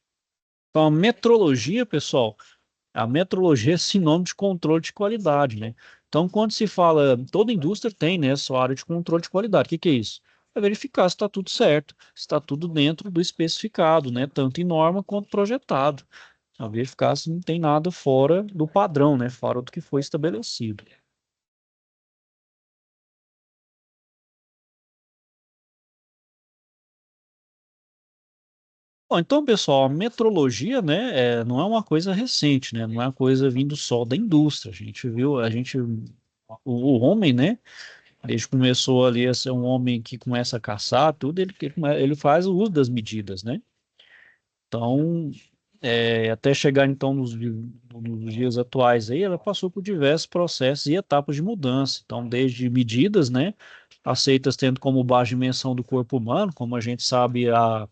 Então, a metrologia, pessoal, a metrologia é sinônimo de controle de qualidade, né? Então, quando se fala, toda indústria tem, né, sua área de controle de qualidade. O que que é isso? É verificar se está tudo certo, se está tudo dentro do especificado, né? Tanto em norma quanto projetado. A verificar se não tem nada fora do padrão, né? Fora do que foi estabelecido. Bom, então, pessoal, a metrologia, né, não é uma coisa recente, né? Não é uma coisa vindo só da indústria. A gente viu, o homem, né? Desde que começou ali a ser um homem que começa a caçar, tudo, ele faz o uso das medidas, né? Então, até chegar então nos dias atuais aí, ela passou por diversos processos e etapas de mudança. Então, desde medidas, né, aceitas tendo como base a dimensão do corpo humano, como a gente sabe, a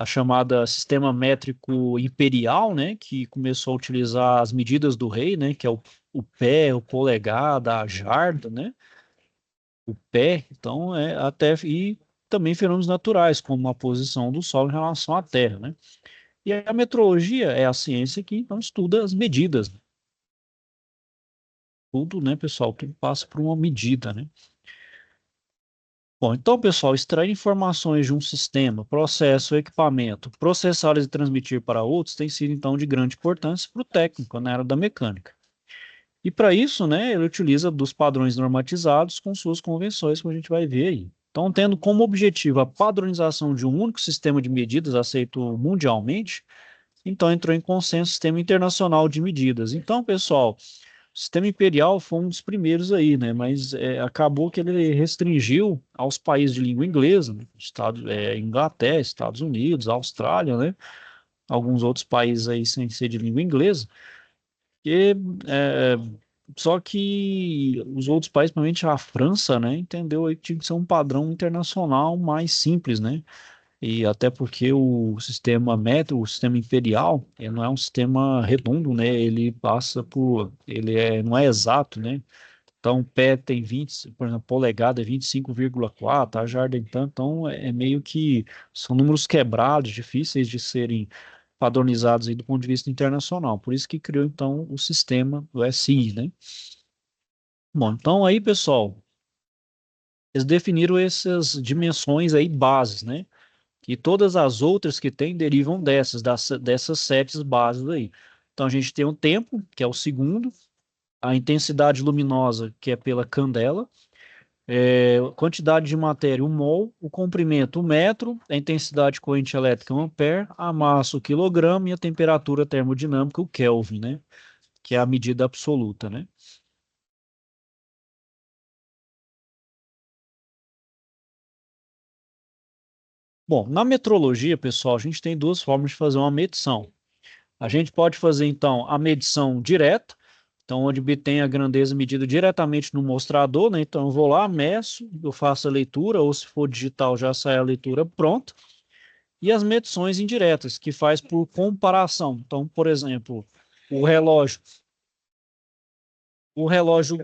chamada sistema métrico imperial, né, que começou a utilizar as medidas do rei, né, que é o pé, o polegar, a jarda, né, o pé, então até e também fenômenos naturais, como a posição do Sol em relação à Terra, né? E a metrologia é a ciência que então estuda as medidas, né? Tudo, né, pessoal, tudo passa por uma medida, né? Bom, então, pessoal, extrair informações de um sistema, processo, equipamento, processá-las e transmitir para outros tem sido, então, de grande importância para o técnico na área da mecânica. E para isso, né, ele utiliza dos padrões normatizados com suas convenções, como a gente vai ver aí. Então, tendo como objetivo a padronização de um único sistema de medidas aceito mundialmente, então entrou em consenso o Sistema Internacional de Medidas. Então, pessoal, o sistema imperial foi um dos primeiros aí, né? Mas acabou que ele restringiu aos países de língua inglesa, né? Inglaterra, Estados Unidos, Austrália, né? Alguns outros países aí sem ser de língua inglesa. E, é, só que os outros países, principalmente a França, né? Entendeu aí que tinha que ser um padrão internacional mais simples, né? E até porque o sistema metro, o sistema imperial, ele não é um sistema redondo, né? Ele passa por, não é exato, né? Então, o pé tem 20, por exemplo, polegada é 25,4, a jarda é tanto, então é meio que são números quebrados, difíceis de serem padronizados aí do ponto de vista internacional. Por isso que criou então o sistema do SI, né? Bom, então aí, pessoal, eles definiram essas dimensões aí bases, né? E todas as outras que tem derivam dessas sete bases aí. Então a gente tem o tempo, que é o segundo, a intensidade luminosa, que é pela candela, quantidade de matéria, o mol, o comprimento, o metro, a intensidade de corrente elétrica, o ampere, a massa, o quilograma e a temperatura termodinâmica, o Kelvin, né? Que é a medida absoluta, né? Bom, na metrologia, pessoal, a gente tem duas formas de fazer uma medição. A gente pode fazer, então, a medição direta, então, onde tem a grandeza medida diretamente no mostrador, né? Então, eu vou lá, meço, eu faço a leitura, ou se for digital, já sai a leitura pronta. E as medições indiretas, que faz por comparação. Então, por exemplo, o relógio, o relógio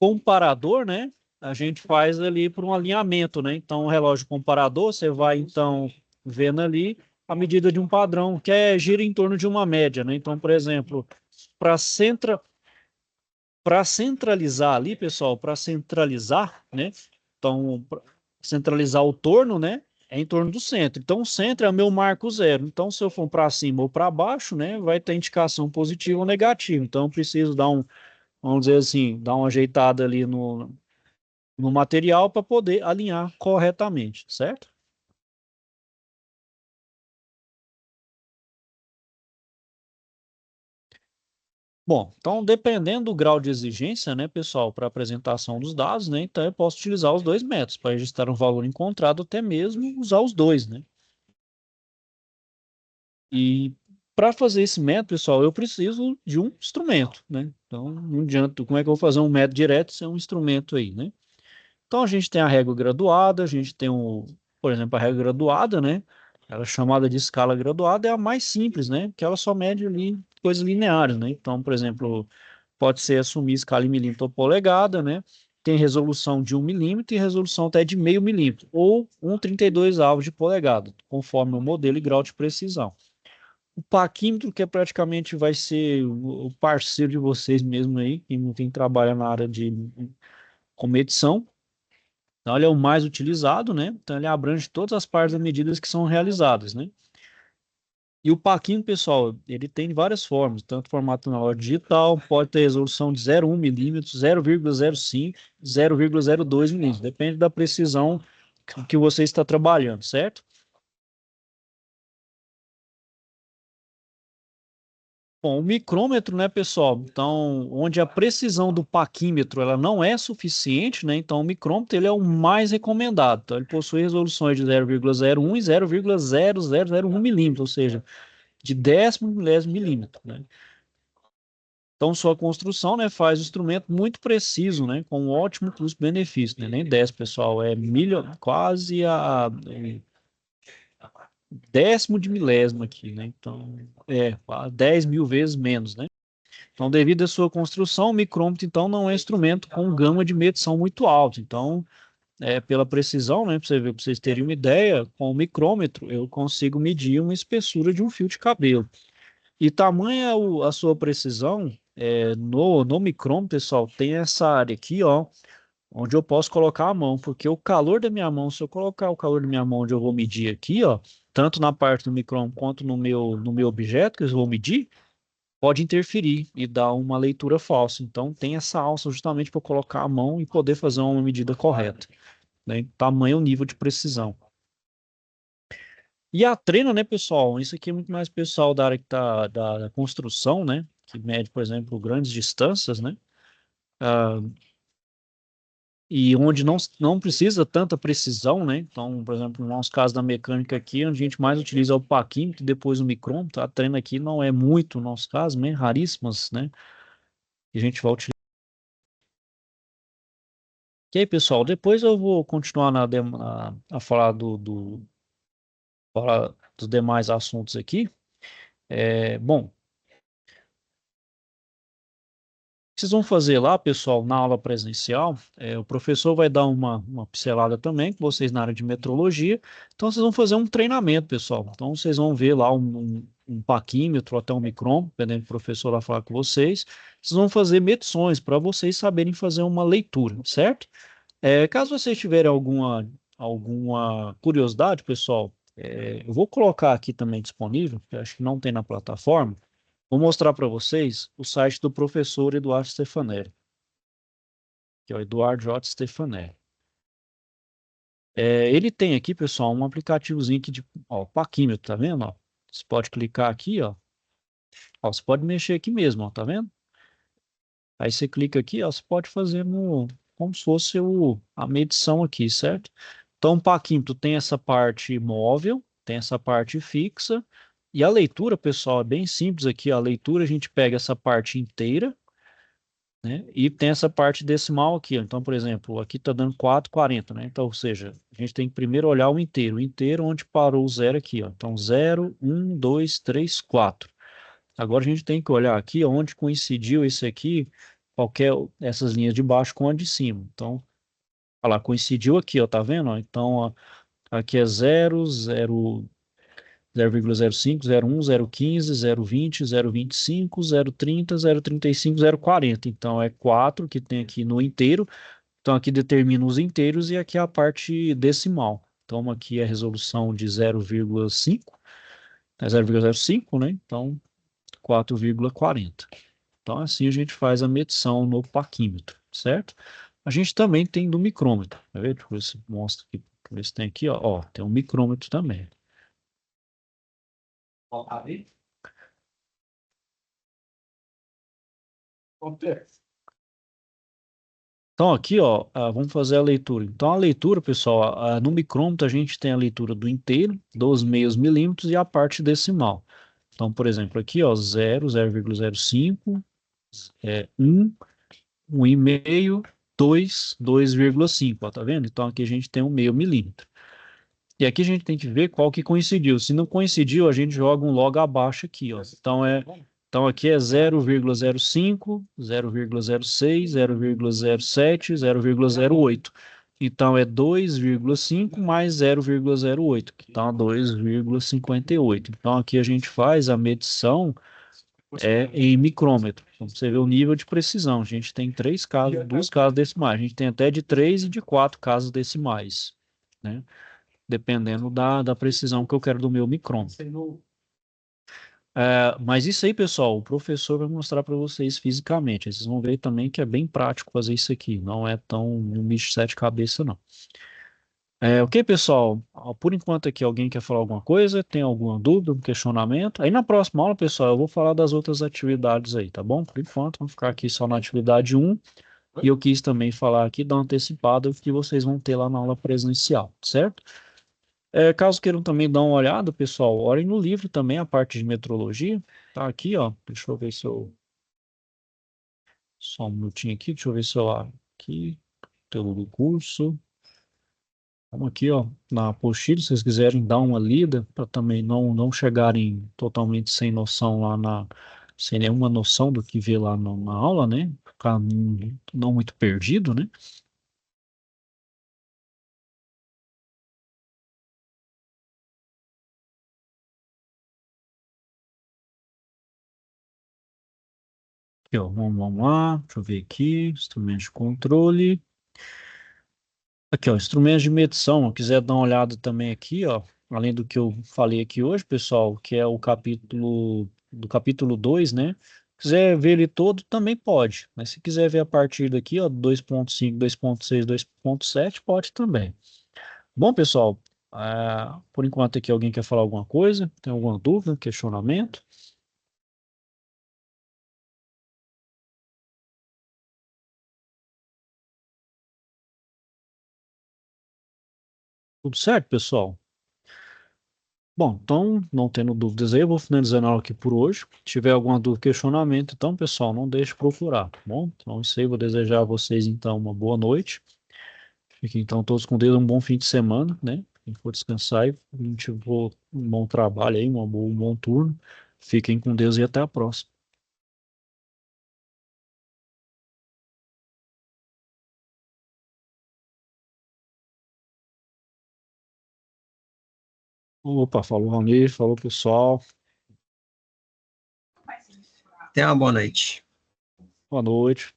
comparador, né? A gente faz ali por um alinhamento, né? Então, o relógio comparador, você vai, então, vendo ali a medida de um padrão, que gira em torno de uma média, né? Então, por exemplo, para centra, para centralizar ali, pessoal, para centralizar, né? Então, pra centralizar o torno, né? É em torno do centro. Então, o centro é o meu marco zero. Então, se eu for para cima ou para baixo, né? Vai ter indicação positiva ou negativa. Então, eu preciso dar vamos dizer assim, dar uma ajeitada ali no material para poder alinhar corretamente, certo? Bom, então dependendo do grau de exigência, né, pessoal, para apresentação dos dados, né, então eu posso utilizar os dois métodos para registrar um valor encontrado, até mesmo usar os dois, né? E para fazer esse método, pessoal, eu preciso de um instrumento, né? Então, não adianta, como é que eu vou fazer um método direto sem um instrumento aí, né? Então, a gente tem a régua graduada, a gente tem por exemplo, a régua graduada, né? Ela é chamada de escala graduada, é a mais simples, né? Porque ela só mede ali coisas lineares, né? Então, por exemplo, pode ser assumir escala em milímetro ou polegada, né? Tem resolução de 1 milímetro e resolução até de meio milímetro, ou 1,32 avos de polegada, conforme o modelo e grau de precisão. O paquímetro, que praticamente vai ser o parceiro de vocês mesmo aí, quem trabalha na área com medição. Então, ele é o mais utilizado, né? Então, ele abrange todas as partes das medidas que são realizadas, né? E o paquímetro, pessoal, ele tem várias formas, tanto formato analógico digital, pode ter resolução de 0,1 milímetros, 0,05, 0,02 milímetros, depende da precisão que você está trabalhando, certo? Bom, o micrômetro, né, pessoal? Então, onde a precisão do paquímetro ela não é suficiente, né? Então, o micrômetro ele é o mais recomendado. Então, ele possui resoluções de 0,01 e 0,0001 milímetros, ou seja, de décimo milésimo milímetro, né? Então, sua construção, né, faz o instrumento muito preciso, né, com um ótimo custo-benefício, né? Nem 10, pessoal, é quase a décimo de milésimo aqui, né? Então, 10 mil vezes menos, né? Então, devido à sua construção, o micrômetro, então, não é um instrumento com gama de medição muito alta. Então, pela precisão, né, para vocês terem uma ideia, com o micrômetro eu consigo medir uma espessura de um fio de cabelo. E tamanha a sua precisão, no micrômetro, pessoal, tem essa área aqui, ó, onde eu posso colocar a mão, porque o calor da minha mão, se eu colocar o calor da minha mão onde eu vou medir aqui, ó, tanto na parte do micrômetro quanto no meu objeto que eu vou medir, pode interferir e dar uma leitura falsa. Então, tem essa alça justamente para colocar a mão e poder fazer uma medida correta, né? Tamanho, nível de precisão. E a treina, né, pessoal? Isso aqui é muito mais pessoal da área que tá, da construção, né? Que mede, por exemplo, grandes distâncias, né? Ah, e onde não precisa tanta precisão, né? Então, por exemplo, no nosso caso da mecânica aqui, onde a gente mais utiliza o paquímetro e depois o micrômetro, a treina aqui não é muito no nosso caso, né? Raríssimas, né? E a gente vai utilizar. E aí, pessoal, depois eu vou continuar a falar falar dos demais assuntos aqui. Bom, vocês vão fazer lá, pessoal, na aula presencial, o professor vai dar uma pincelada também com vocês na área de metrologia. Então, vocês vão fazer um treinamento, pessoal. Então, vocês vão ver lá um paquímetro, até um micrômetro, dependendo do professor lá falar com vocês. Vocês vão fazer medições para vocês saberem fazer uma leitura, certo? Caso vocês tiverem alguma curiosidade, pessoal, eu vou colocar aqui também disponível, que eu acho que não tem na plataforma. Vou mostrar para vocês o site do professor Eduardo Stefanelli, que é o Eduardo J. Stefanelli. Ele tem aqui, pessoal, um aplicativozinho aqui de paquímetro, tá vendo? Ó? Você pode clicar aqui, ó. Você pode mexer aqui mesmo, ó, tá vendo? Aí você clica aqui, ó, você pode fazer como se fosse a medição aqui, certo? Então, o paquímetro tem essa parte móvel, tem essa parte fixa, e a leitura, pessoal, é bem simples aqui. A leitura a gente pega essa parte inteira, né? E tem essa parte decimal aqui, ó. Então, por exemplo, aqui está dando 4,40, né? Então, ou seja, a gente tem que primeiro olhar o inteiro onde parou o zero aqui, ó. Então, 0, 1, 2, 3, 4. Agora a gente tem que olhar aqui onde coincidiu esse aqui, essas linhas de baixo com a de cima. Então, olha lá, coincidiu aqui, ó, tá vendo? Ó? Então, ó, aqui é 0, 0, 0,05, 0,1, 0,15, 0,20, 0,25, 0,30, 0,35, 0,40. Então, é 4 que tem aqui no inteiro. Então, aqui determina os inteiros e aqui é a parte decimal. Então, aqui é a resolução de 0,5, é 0,05, né? Então, 4,40. Então, assim a gente faz a medição no paquímetro, certo? A gente também tem do micrômetro, tá vendo? Deixa eu ver se mostra aqui, deixa eu ver se tem aqui, ó. Ó, tem um micrômetro também. Então, aqui, ó, vamos fazer a leitura. Então, a leitura, pessoal, no micrômetro a gente tem a leitura do inteiro, dos meios milímetros e a parte decimal. Então, por exemplo, aqui, ó, 0, 0,05, 1, 1,5, 2, 2,5, ó, tá vendo? Então, aqui a gente tem um meio milímetro. E aqui a gente tem que ver qual que coincidiu. Se não coincidiu, a gente joga um log abaixo aqui, ó. Então aqui é 0,05, 0,06, 0,07, 0,08. Então é 2,5 mais 0,08, que dá 2,58. Então aqui a gente faz a medição em micrômetro. Então, você vê o nível de precisão. A gente tem duas casas decimais. A gente tem até de 3 e de 4 casas decimais, né? Dependendo da precisão que eu quero do meu micrômetro. Mas isso aí, pessoal, o professor vai mostrar para vocês fisicamente. Vocês vão ver também que é bem prático fazer isso aqui. Não é tão um bicho de sete cabeças, não. Ok, pessoal? Por enquanto aqui, alguém quer falar alguma coisa? Tem alguma dúvida, um questionamento? Aí na próxima aula, pessoal, eu vou falar das outras atividades aí, tá bom? Por enquanto, vamos ficar aqui só na atividade um. E eu quis também falar aqui, dar uma antecipada que vocês vão ter lá na aula presencial, certo? Caso queiram também dar uma olhada, pessoal, olhem no livro também, a parte de metrologia. Tá aqui, ó. Deixa eu ver se eu. Só um minutinho aqui, deixa eu ver se eu abro aqui. Pelo do curso. Vamos aqui, ó, na apostila, se vocês quiserem dar uma lida, para também não chegarem totalmente sem noção lá sem nenhuma noção do que vê lá na aula, né? Ficar não muito perdido, né? Aqui, ó, vamos lá, deixa eu ver aqui, instrumento de controle. Aqui, ó, instrumentos de medição, ó, quiser dar uma olhada também aqui, ó, além do que eu falei aqui hoje, pessoal, que é o capítulo 2, né? Quiser ver ele todo, também pode, mas se quiser ver a partir daqui, ó, 2.5, 2.6, 2.7, pode também. Bom, pessoal, por enquanto aqui alguém quer falar alguma coisa? Tem alguma dúvida, questionamento? Tudo certo, pessoal? Bom, então, não tendo dúvidas aí, eu vou finalizando a aula aqui por hoje. Se tiver alguma dúvida, questionamento, então, pessoal, não deixe de procurar, tá bom? Então, isso aí, vou desejar a vocês, então, uma boa noite. Fiquem, então, todos com Deus, um bom fim de semana, né? Quem for descansar, e a gente for um bom trabalho aí, um bom turno. Fiquem com Deus e até a próxima. Opa, falou, Rony, falou, pessoal. Tenha uma boa noite. Boa noite.